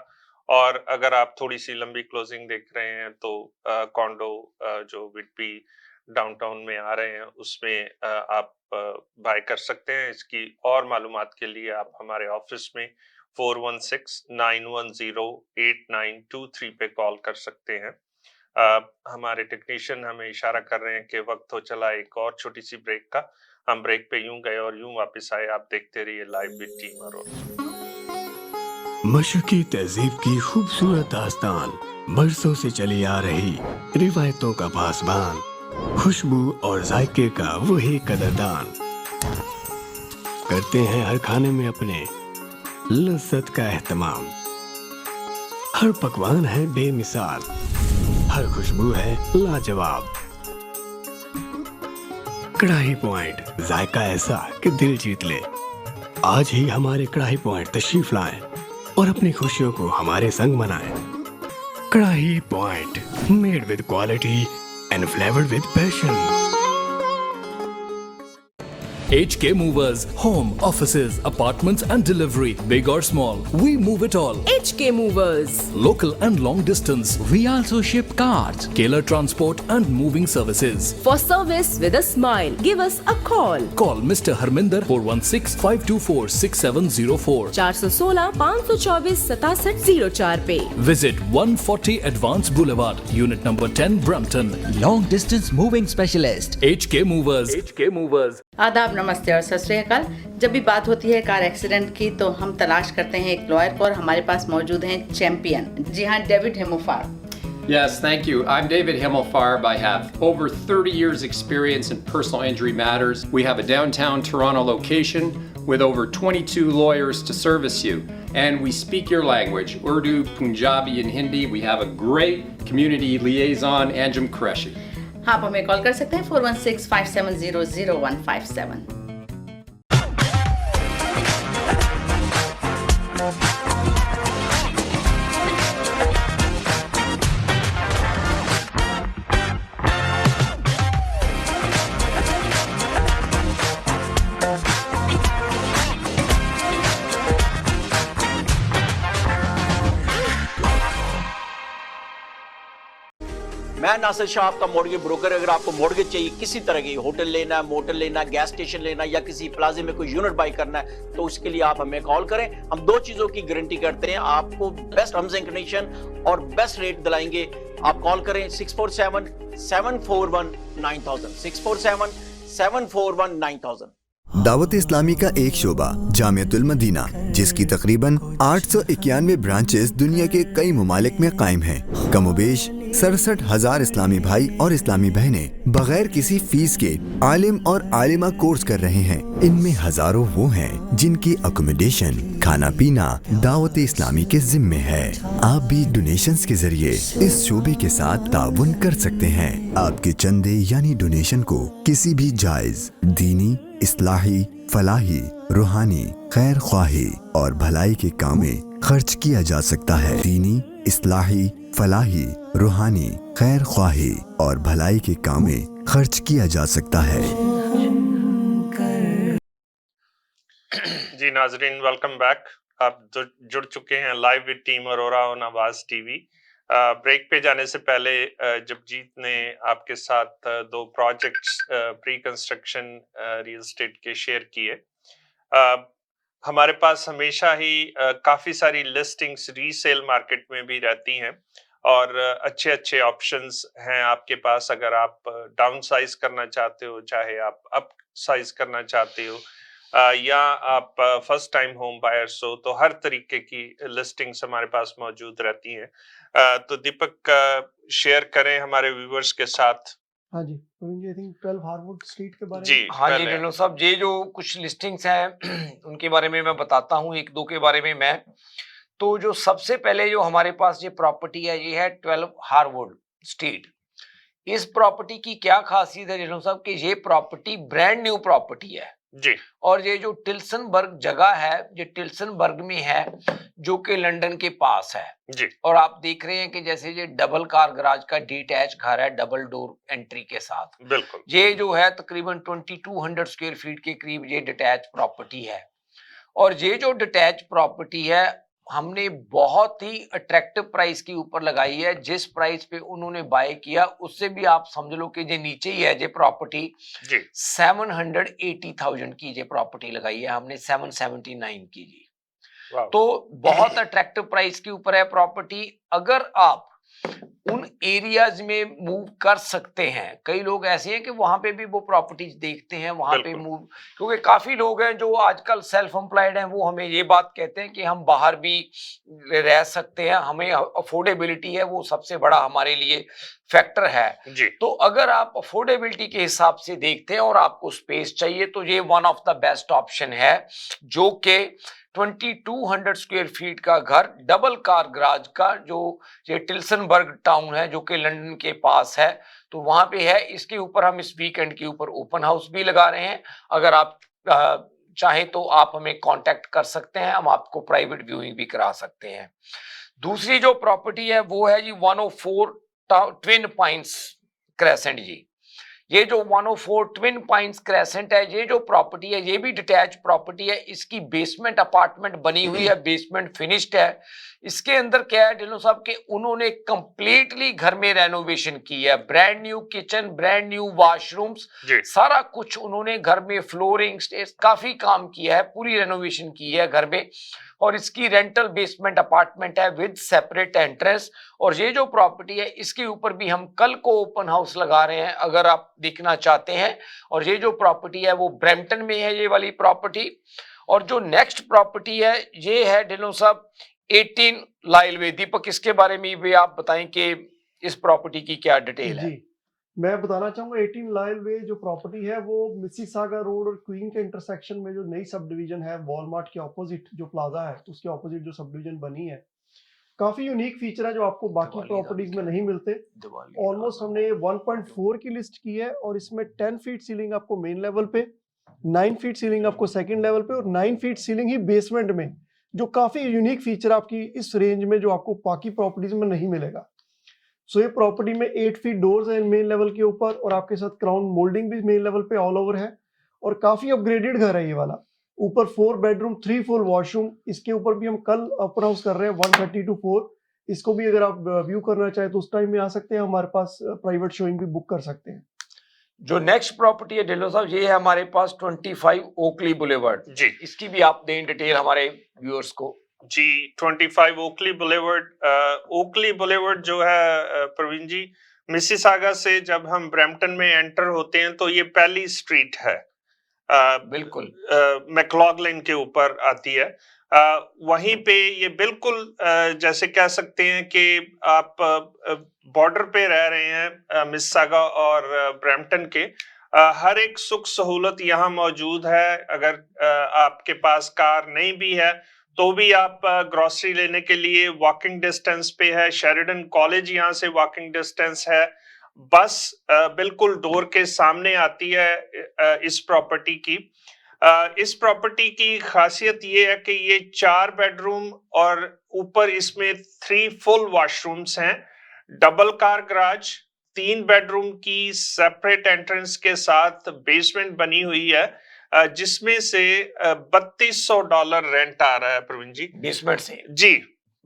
और अगर आप थोड़ी सी लंबी क्लोजिंग देख रहे हैं तो कॉन्डो जो विडबी डाउनटाउन में आ रहे हैं उसमें आप बाय कर सकते हैं। इसकी और मालूमात के लिए आप हमारे ऑफिस में 416-910-8923 पे कॉल कर सकते हैं। हमारे टेक्नीशियन हमें इशारा कर रहे हैं कि वक्त हो चला एक और छोटी सी ब्रेक का। हम ब्रेक पे यूं गए और यूं वापस आए। आप देखते रहिए लाइव विद टीम अरोरा। मशरकी तहजीब की खूबसूरत दास्तान, बरसों से चली आ रही रिवायतों का पासबान, खुशबू और जायके का वही कदरदान, करते हैं हर खाने में अपने लज्जत का एहतमाम। हर पकवान है बेमिसाल, हर खुशबू है लाजवाब। कढ़ाई पॉइंट, जायका ऐसा कि दिल जीत ले। आज ही हमारे कढ़ाई पॉइंट तशरीफ लाएं और अपनी खुशियों को हमारे संग मनाएं। कढ़ाई point, made with quality and flavoured with passion. HK Movers, home, offices, apartments and delivery, big or small, we move it all. HK Movers. Local and long distance, We also ship cars. Tailor transport and moving services. For service with a smile, give us a call. Call Mr. Harminder 416-524-6704. 416-524-6704 पे. Visit 140 Advance Boulevard, Unit number 10, Brampton. Long distance moving specialist. HK Movers. HK Movers. आदाब, नमस्ते और सत श्री अकाल। जब भी बात होती है कार एक्सीडेंट की तो हम तलाश करते हैं एक लॉयर को, और हमारे पास मौजूद हैं चैंपियन। जी हाँ, David हेमोफार। Yes, thank you. I'm David Himmelfarb. I have over 30 years experience in personal injury matters. We have a downtown Toronto location with over 22 lawyers to service you. And we speak your language, Urdu, Punjabi and Hindi. We have a great community liaison, Anjum Qureshi. आप हमें call कर सकते हैं 416-570-0157। मैं नासिर शाह, आपका mortgage broker. अगर आपको mortgage चाहिए किसी तरह की, होटल लेना है, मोटल लेना है, गैस स्टेशन लेना है या किसी प्लाजे में कोई यूनिट बाय करना है, तो उसके लिए आप हमें कॉल करें। हम दो चीजों की गारंटी करते हैं, आपको बेस्ट टर्म्स एंड कंडीशन और बेस्ट रेट दिलाएंगे। आप कॉल करें 647-741-9000 647-741-9000। दावत इस्लामी का एक शोबा जामियतुल मदीना, जिसकी तकरीबन 891 ब्रांचेस दुनिया के कई मुमालिक में कायम हैं। कमोबेश 67,000 इस्लामी भाई और इस्लामी बहनें बगैर किसी फीस के आलिम और आलिमा कोर्स कर रहे हैं। इनमें हजारों वो हैं जिनकी अकोमोडेशन, खाना पीना दावत इस्लामी के जिम्मे है। आप भी डोनेशंस के जरिए इस शोबे के साथ ताउन कर सकते हैं। आपके चंदे यानी डोनेशन को किसी भी जायज दीनी, इस्लाही, फलाही, रूहानी, खैर ख्वाही और भलाई के काम में खर्च किया जा सकता है। दीनी, इस्लाही, फलाही, रूहानी, खैर ख्वाही और भलाई के काम में खर्च किया जा सकता है। जी नाजरीन, वेलकम बैक। आप जुड़ चुके हैं live with team Arora on आवाज टीवी। ब्रेक पे जाने से पहले जगजीत ने आपके साथ दो projects pre construction real estate के शेयर किए। हमारे पास हमेशा ही काफी सारी लिस्टिंग्स रीसेल मार्केट में भी रहती हैं और अच्छे अच्छे ऑप्शंस हैं आपके पास। अगर आप डाउन साइज करना चाहते हो, चाहे आप अप साइज करना चाहते हो, या आप फर्स्ट टाइम होम बायर्स हो, तो हर तरीके की लिस्टिंग्स हमारे पास मौजूद रहती हैं। तो दीपक शेयर करें हमारे व्यूअर्स के साथ। हाँ जी, आई थिंक 12 हार्वुड स्ट्रीट के बारे में। जी हाँ जी डेनो साहब, ये जो कुछ लिस्टिंग्स हैं उनके बारे में मैं बताता हूँ। एक दो के बारे में मैं तो जो सबसे पहले जो हमारे पास ये प्रॉपर्टी है ये है 12 हार्वुड स्ट्रीट। इस प्रॉपर्टी की क्या खासियत है जिन्हों साहब कि ये प्रॉपर्टी ब्रांड न्यू प्रॉपर्टी है जी, और ये जो टिल्सनबर्ग जगह है ये टिल्सनबर्ग में है जो कि लंदन के पास है जी, और आप देख रहे हैं कि जैसे ये डबल कार गराज का डिटैच घर है डबल डोर एंट्री के साथ। बिल्कुल ये जो है तकरीबन 2200 स्क्वायर फीट के करीब ये डिटैच प्रॉपर्टी है और ये जो डिटैच प्रॉपर्टी है हमने बहुत ही अट्रैक्टिव प्राइस के ऊपर लगाई है। जिस प्राइस पे उन्होंने बाय किया उससे भी आप समझ लो कि ये नीचे ही है ये प्रॉपर्टी। जी, 780,000 की ये प्रॉपर्टी लगाई है हमने 779 की जी। वाह, तो बहुत अट्रैक्टिव प्राइस के ऊपर है प्रॉपर्टी। अगर आप उन एरियाज में मूव कर सकते हैं, कई लोग ऐसे हैं कि वहां पे भी वो प्रॉपर्टीज देखते हैं वहां पे बिल्कुल। मूव, क्योंकि काफी लोग हैं जो आजकल सेल्फ एम्प्लॉयड हैं वो हमें ये बात कहते हैं कि हम बाहर भी रह सकते हैं, हमें अफोर्डेबिलिटी है वो सबसे बड़ा हमारे लिए फैक्टर है। जी, तो अगर आप अफोर्डेबिलिटी के हिसाब से देखते हैं और आपको स्पेस चाहिए तो ये one of the best option है जो कि 2200 स्क्वायर फीट का घर डबल कार गराज का जो ये टिल्सनबर्ग टाउन है जो कि लंदन के पास है तो वहां पे है। इसके ऊपर हम इस वीकेंड के ऊपर ओपन हाउस भी लगा रहे हैं। अगर आप चाहें तो आप हमें कांटेक्ट कर सकते हैं, हम आपको प्राइवेट व्यूइंग भी करा सकते हैं। दूसरी जो प्रॉपर्टी है वो है जी 104 ट्विन पाइन्स क्रेसेंट जी। ये जो 104 ट्विन पाइन्स क्रेसेंट है ये जो प्रॉपर्टी है ये भी डिटैच प्रॉपर्टी है। इसकी बेसमेंट अपार्टमेंट बनी हुई है, बेसमेंट फिनिश्ड है। इसके अंदर क्या है ढिल्लों साहब के उन्होंने कंप्लीटली घर में रेनोवेशन की है, brand new kitchen, brand new washrooms, सारा कुछ उन्होंने घर में फ्लोरिंग स्टेज काफी काम किया है, पूरी रेनोवेशन की है घर में। और इसकी रेंटल बेसमेंट अपार्टमेंट है विद सेपरेट एंट्रेंस। और ये जो प्रॉपर्टी है इसके ऊपर भी हम कल को ओपन हाउस लगा रहे हैं अगर आप देखना चाहते हैं। और ये जो प्रॉपर्टी है वो ब्रैम्पटन में है ये वाली प्रॉपर्टी। और जो नेक्स्ट प्रॉपर्टी है ये है ढिल्लों साहब 18 लाइल वे। दीपक इसके बारे में भी आप बताएं कि इस प्रॉपर्टी की क्या डिटेल है। जी, मैं बताना चाहूंगा 18 लाइल वे जो प्रॉपर्टी है वो मिसिसागा रोड और क्वीन के इंटरसेक्शन में जो नई सब डिवीजन है वॉलमार्ट के ऑपोजिट जो प्लाजा है उसके ऑपोजिट जो सब डिवीजन बनी है, काफी यूनिक फीचर है जो आपको बाकी प्रॉपर्टीज में नहीं मिलते। ऑलमोस्ट हमने 1.4 की लिस्ट की है और इसमें 10 फीट सीलिंग आपको मेन लेवल पे, 9 फीट सीलिंग आपको सेकंड लेवल पे और 9 फीट सीलिंग ही बेसमेंट में, जो काफी यूनिक फीचर आपकी इस रेंज में जो आपको बाकी प्रॉपर्टीज में नहीं मिलेगा। सो ये प्रॉपर्टी में 8 फीट डोर्स हैं मेन लेवल के ऊपर और आपके साथ क्राउन मोल्डिंग भी मेन लेवल पे ऑल ओवर है और काफी अपग्रेडेड घर है ये वाला। ऊपर 4 बेडरूम 3 फुल वॉशरूम, इसके ऊपर भी हम कल ओपन हाउस कर रहे हैं 1:30 to 4। इसको भी अगर आप व्यू करना चाहे तो उस टाइम में आ सकते हैं, हमारे पास प्राइवेट शोइंग भी बुक कर सकते हैं। जो नेक्स्ट प्रॉपर्टी है ढिल्लों साहब ये है हमारे पास 25 ओकली बुलेवर्ड जी। इसकी भी आप दें डिटेल हमारे व्यूअर्स को। जी, 25 ओकली बुलेवर्ड। ओकली बुलेवर्ड जो है प्रवीण जी, मिसिसागा से जब हम ब्रैम्पटन में एंटर होते हैं तो ये पहली स्ट्रीट है, बिल्कुल मैक्लॉगलिन के ऊपर आती है। वहीं पे ये बिल्कुल जैसे कह सकते हैं कि आप बॉर्डर पे रह रहे हैं मिसिसागा और ब्रैम्पटन के। हर एक सुख सहूलत यहाँ मौजूद है। अगर आपके पास कार नहीं भी है तो भी आप ग्रोसरी लेने के लिए वॉकिंग डिस्टेंस पे है। शेरिडन कॉलेज यहाँ से वॉकिंग डिस्टेंस है। बस बिल्कुल डोर के सामने आती है इस प्रॉपर्टी की। इस प्रॉपर्टी की खासियत ये है कि ये 4 बेडरूम और ऊपर इसमें 3 फुल वॉशरूम्स हैं, डबल कार गराज, 3 बेडरूम की सेपरेट एंट्रेंस के साथ बेसमेंट बनी हुई है जिसमें से $3200 रेंट आ रहा है प्रवीण जी। बेसमेंट से जी,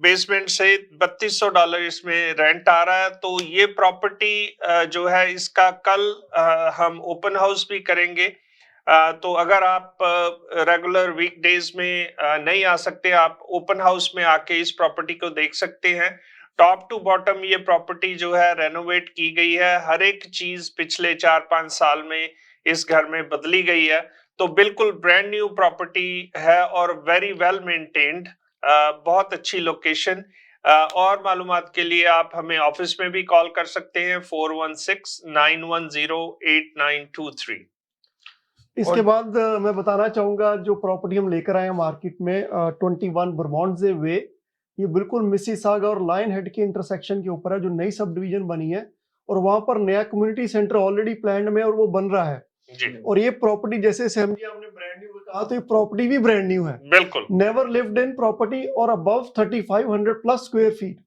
बेसमेंट से $3200 इसमें रेंट आ रहा है। तो ये प्रॉपर्टी जो है इसका कल हम ओपन हाउस भी करेंगे। तो अगर आप रेगुलर वीकडेज में नहीं आ सकते, आप ओपन हाउस में आके इस प्रॉपर्टी को देख सकते हैं। टॉप टू बॉटम ये प्रॉपर्टी जो है रेनोवेट की गई है। हर एक चीज पिछले 4-5 साल में इस घर में बदली गई है। तो बिल्कुल ब्रांड न्यू प्रॉपर्टी है और वेरी वेल मेंटेन्ड, बहुत अच्छी लोकेशन। और मालूमात के लिए आप हमें ऑफिस में भी कॉल कर सकते हैं 416-910-8923। इसके बाद मैं बताना चाहूंगा जो प्रॉपर्टी हम लेकर आए हैं मार्केट में 21 बर्मॉन्डजे वे ये बिल्कुल मिसिसागा और लायन हेड के इंटरसेक्शन के ऊपर है, जो नई सब डिवीजन बनी है, और वहां पर नया कम्युनिटी सेंटर ऑलरेडी प्लान्ड में और वो बन रहा है। जी और ये प्रॉपर्टी, जैसे सैम जी आपने ब्रांड न्यू कहा, तो ये प्रॉपर्टी भी ब्रांड न्यू है, बिल्कुल नेवर लिव्ड इन प्रॉपर्टी और अबव 3500 प्लस स्क्वायर फीट।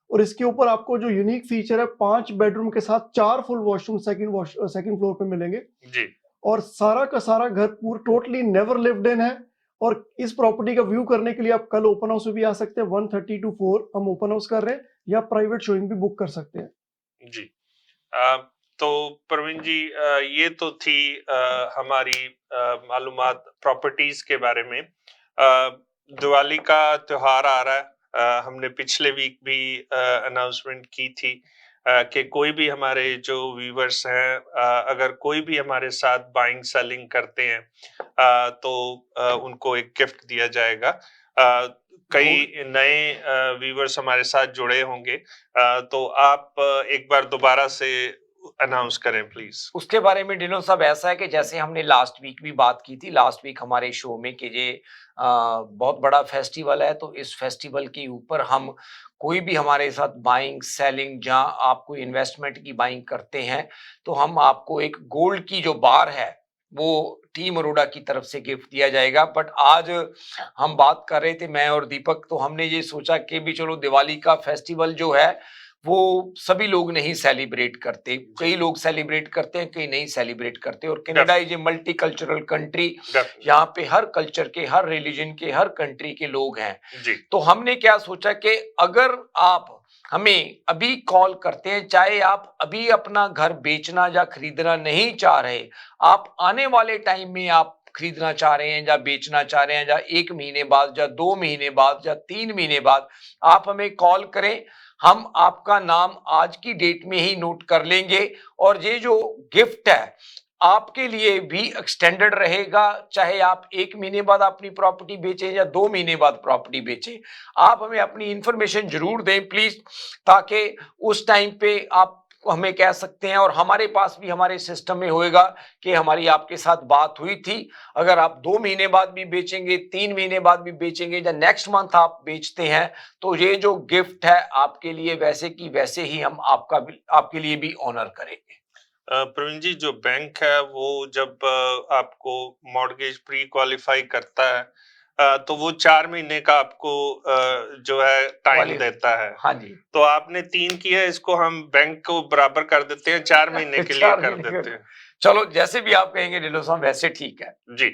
और इसके ऊपर आपको जो यूनिक फीचर है, 5 बेडरूम के साथ 4 फुल वॉशरूम सेकंड फ्लोर पे मिलेंगे। जी और सारा का सारा घर पूरा टोटली नेवर लिव्ड इन है। और इस प्रॉपर्टी का व्यू करने के लिए आप कल ओपन हाउस में भी आ सकते हैं, 1:30 to 4 हम ओपन हाउस कर रहे हैं, या प्राइवेट शोइंग भी बुक कर सकते हैं। जी तो प्रवीण जी, ये तो थी हमारी मालूमात प्रॉपर्टीज के बारे में। दिवाली का त्योहार आ रहा है, हमने पिछले वीक भी अनाउंसमेंट की थी कि कोई भी हमारे जो व्यूवर्स हैं, अगर कोई भी हमारे साथ बाइंग सेलिंग करते हैं तो उनको एक गिफ्ट दिया जाएगा। कई नए व्यूवर्स हमारे साथ जुड़े होंगे, तो आप एक बार दोबारा से अनाउंस करें प्लीज। उसके बारे में डिनो साहब ऐसा है कि जैसे हमने लास्ट वीक भी बात की थी, लास्ट वीक हमारे शो में कि ये बहुत बड़ा फेस्टिवल है, तो इस फेस्टिवल के ऊपर हम कोई भी हमारे साथ बाइंग सेलिंग, जहां आप कोई इन्वेस्टमेंट की बाइंग करते हैं, तो हम आपको एक गोल्ड की जो बार है वो टीम अरोड़ा की तरफ से गिफ्ट दिया जाएगा। बट आज हम बात कर रहे थे, मैं और दीपक, तो हमने ये सोचा कि भी चलो दिवाली का फेस्टिवल जो है वो सभी लोग नहीं सेलिब्रेट करते, कई लोग सेलिब्रेट करते हैं, कई नहीं सेलिब्रेट करते। और Canada is a multi cultural country, यहाँ पे हर कल्चर के, हर रिलीजन के, हर कंट्री के लोग हैं। जी तो हमने क्या सोचा कि अगर आप हमें अभी कॉल करते हैं, चाहे आप अभी अपना घर बेचना या खरीदना नहीं चाह रहे, आप आने वाले टाइम में आप खरीदना चाह रहे हैं या बेचना चाह रहे हैं, या 1 महीने बाद या 2 महीने बाद या 3 महीने बाद, आप हमें कॉल करें, हम आपका नाम आज की डेट में ही नोट कर लेंगे। और ये जो गिफ्ट है आपके लिए भी एक्सटेंडेड रहेगा, चाहे आप 1 महीने बाद अपनी प्रॉपर्टी बेचें या 2 महीने बाद प्रॉपर्टी बेचें। आप हमें अपनी इंफॉर्मेशन जरूर दें प्लीज, ताकि उस टाइम पे आप हमें कह सकते हैं, और हमारे पास भी हमारे सिस्टम में होएगा कि हमारी आपके साथ बात हुई थी। अगर आप 2 महीने बाद भी बेचेंगे, 3 महीने बाद भी बेचेंगे, या नेक्स्ट मंथ आप बेचते हैं, तो ये जो गिफ्ट है आपके लिए वैसे की वैसे ही हम आपके लिए भी ऑनर करेंगे। प्रवीण जी, जो बैंक है वो जब आपको मॉर्गेज प्री क्वालिफाई करता है, तो वो 4 महीने का आपको जो है टाइम देता है। हाँ जी। तो आपने 3 किया, इसको हम बैंक को बराबर कर देते हैं, 4 महीने के लिए कर देते हैं। चलो जैसे भी आप कहेंगे डिलो साहब, वैसे ठीक है जी।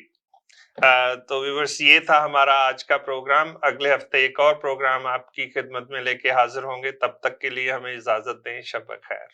तो व्यूअर्स, ये था हमारा आज का प्रोग्राम। अगले हफ्ते एक और प्रोग्राम आपकी खिदमत में लेके हाजिर होंगे। तब तक के लिए हमें इजाजत दें। शब खैर।